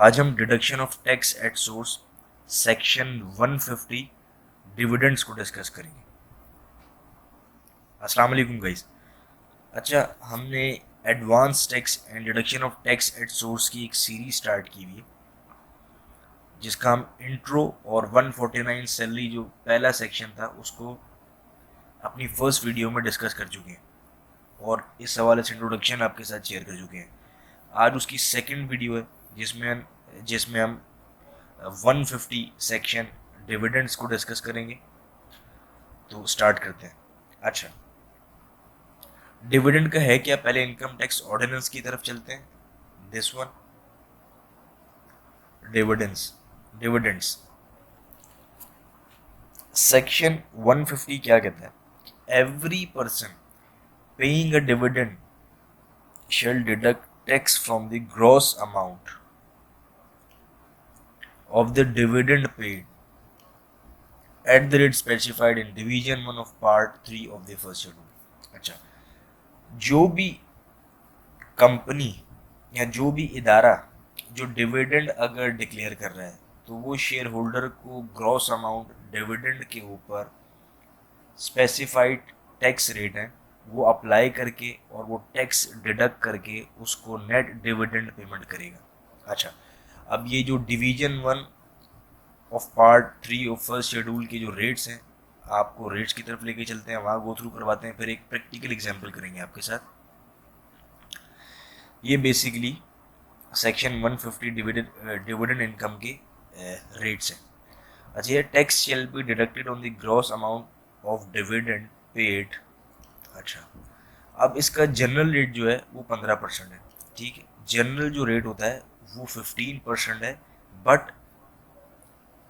आज हम deduction of tax at source section 150 dividends को डिस्कस करेंगे। अस्सलाम वालेकुम गाइस। अच्छा, हमने advance tax and deduction of tax at source की एक सीरीज स्टार्ट की हुई है, जिसका हम इंट्रो और 149 सैलरी जो पहला सेक्शन था उसको अपनी फर्स्ट वीडियो में डिस्कस कर चुके हैं और इस हवाले से इंट्रोडक्शन आपके साथ शेयर कर चुके हैं। आज उसकी सेकंड वीडियो है जिसमें हम 150 सेक्शन डिविडेंड्स को डिस्कस करेंगे। तो स्टार्ट करते हैं। अच्छा, डिविडेंड का है क्या? पहले इनकम टैक्स ऑर्डिनेंस की तरफ चलते हैं। This one, dividends dividends section 150 क्या कहता है? Every person paying a dividend shall deduct tax from the gross amount of the dividend paid at the rate specified in division 1 of part 3 of the first schedule। अच्छा, जो भी company या जो भी इदारा जो डिविडेंड अगर डिक्लेयर कर रहा है तो वो शेयर होल्डर को ग्रॉस अमाउंट डिविडेंड के ऊपर स्पेसिफाइड टैक्स रेट है वो अप्लाई करके और वो टैक्स डिडक्ट करके उसको नेट डिविडेंड पेमेंट करेगा। अच्छा, अब ये जो division 1 of part 3 of first schedule के जो रेट्स हैं, आपको रेट्स की तरफ लेके चलते हैं, वहाँ गो थ्रू करवाते हैं, फिर एक प्रैक्टिकल एग्जांपल करेंगे आपके साथ। ये बेसिकली सेक्शन 150 डिविडेंड इनकम के रेट्स हैं। अच्छा, ये tax shall be deducted on the gross amount of dividend paid. अच्छा, अब इसका जनरल रेट जो है वो 15% है। ठीक है, जनरल जो रेट होता है वो 15% है, बट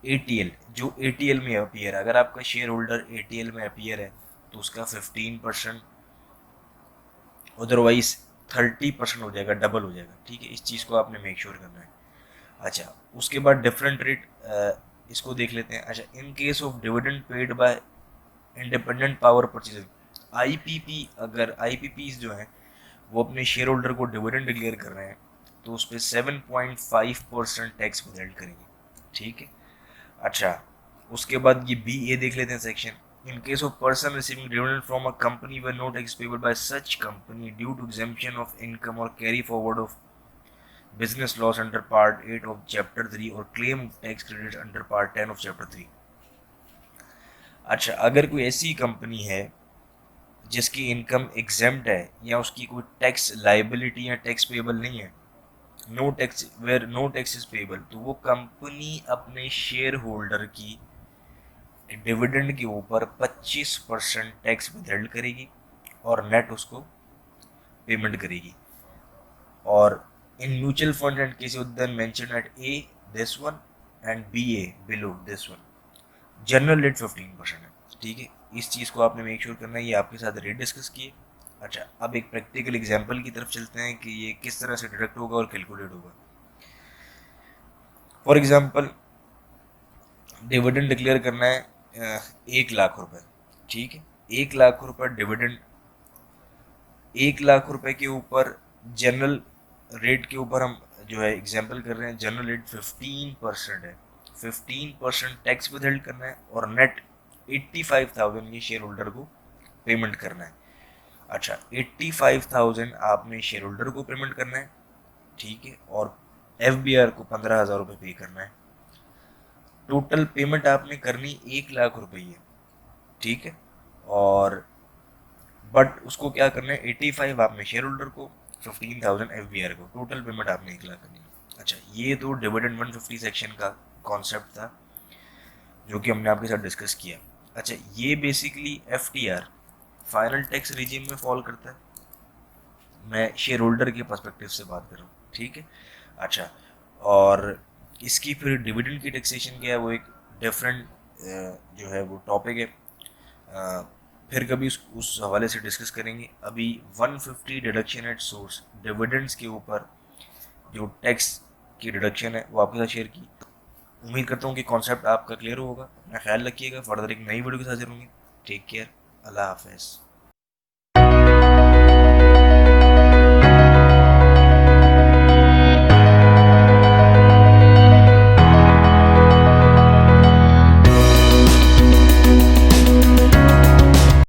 एटीएल जो एटीएल में अपीयर, अगर आपका शेयर होल्डर एटीएल में अपीयर है तो उसका 15%, अदरवाइज 30% हो जाएगा, डबल हो जाएगा। ठीक है, इस चीज़ को आपने मेक श्योर करना है। अच्छा, उसके बाद डिफरेंट रेट इसको देख लेते हैं। अच्छा, in case of dividend paid by independent power purchase, IPP, अगर आईपीपी जो हैं वो अपने शेयर होल्डर को डिविडेंड डिक्लेयर कर रहे हैं तो उस पर 7.5% टैक्स विदल्ड करेंगे। ठीक है। अच्छा, उसके बाद ये बी ए देख लेते हैं section. In case of person receiving dividend from a company where no tax payable by such company due to exemption of income or carry forward of business loss under part 8 of chapter 3 or claim tax credits under part 10 of chapter 3। अच्छा, अगर कोई ऐसी company है जिसकी income exempt है या उसकी कोई टैक्स लाइबिलिटी या टैक्स पेबल नहीं है, no tax where no tax is payable, तो वो कंपनी अपने शेयर होल्डर की डिविडेंड के ऊपर 25% टैक्स विदल्ड करेगी और नेट उसको पेमेंट करेगी। और इन mutual fund and case then mention at a this one and b a below this one, general rate 15% है। ठीक है, इस चीज़ को आपने मेक श्योर करना है। ये आपके साथ रेट डिस्कस किए। अच्छा, अब एक प्रैक्टिकल एग्जांपल की तरफ चलते हैं कि ये किस तरह से डिडक्ट होगा और कैलकुलेट होगा। फॉर एग्जांपल, डिविडेंड डिक्लेयर करना है 1 लाख रुपए। ठीक है, 1 लाख रुपए डिविडेंड, 1 लाख रुपए के ऊपर जनरल रेट के ऊपर हम जो है एग्जाम्पल कर रहे हैं, जनरल रेट 15% है। 15% टैक्स विदल्ड करना है और नेट 85,000 ये शेयर होल्डर को पेमेंट करना है। अच्छा, 85,000 आपने शेयर होल्डर को पेमेंट करना है। ठीक है, और एफबीआर को 15,000 रुपये पे करना है। टोटल पेमेंट आपने करनी 1 लाख रुपये है। ठीक है, और बट उसको क्या करना है, 85 आपने शेयर होल्डर को, 15,000 एफबीआर को, टोटल पेमेंट आपने 1 लाख करनी है। अच्छा, ये तो डिविडेंड 150 सेक्शन का कॉन्सेप्ट था जो कि हमने आपके साथ डिस्कस किया। अच्छा, ये basically FTR final tax regime में फॉल करता है। मैं शेयर होल्डर के पर्सपेक्टिव से बात कर रहा हूँ। ठीक है। अच्छा, और इसकी फिर डिविडेंड की टैक्सेशन क्या है वो एक डिफरेंट जो है वो टॉपिक है, फिर कभी उस हवाले से डिस्कस करेंगे। अभी 150 डिडक्शन एट सोर्स डिविडेंड्स के ऊपर जो टैक्स की डिडक्शन है वो आपके साथ शेयर की। उम्मीद करता हूँ कि कॉन्सेप्ट आपका क्लियर होगा। अपना ख्याल रखिएगा। फर्दर एक नई वीडियो के साथ जरूर। Take care. अल्लाह हाफिज़।